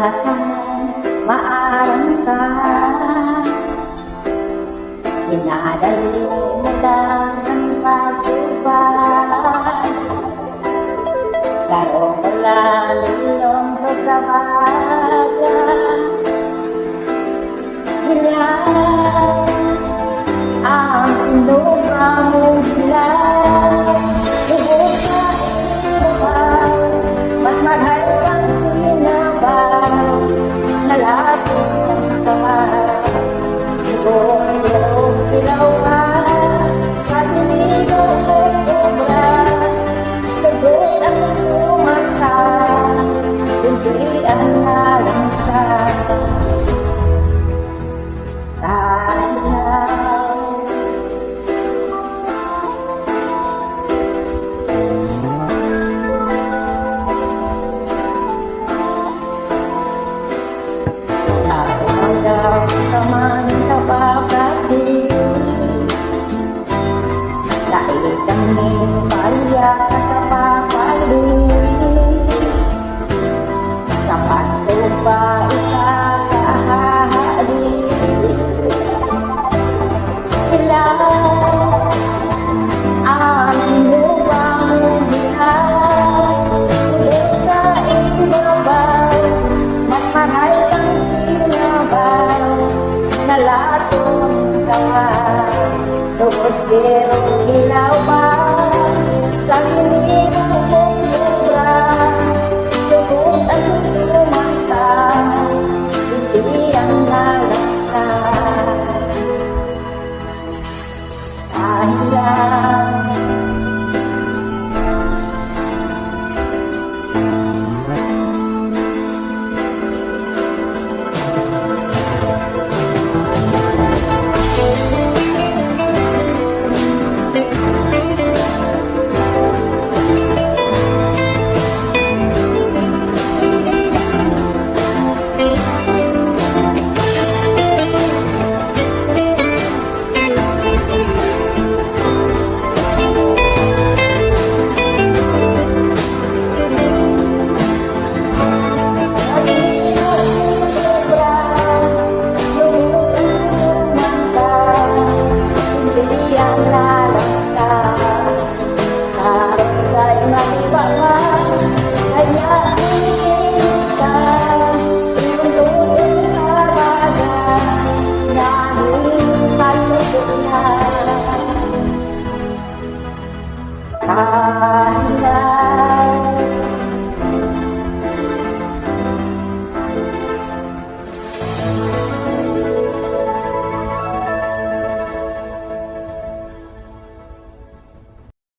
Asang maarang ka, dinadali mo lang ang pagsubay. Laro mo lang nilungkot sa bagay. Hilang ang sinduga mong hilang, lubog sa ibabaw, mas mahal kang sinabaw, nalasing ng kamay. Lubog ilaw ka, katinigo o obra, lubog ang sumsuman ka, hindi ang nalansan. Kaman kapapatid, dahil kami paya sa kapapalis, sa pagsuba ikakahalik. Hilang ang sinubang bilang, tulog sa ibabaw, mas mahal kang sinabaw, nalasong ka, lubog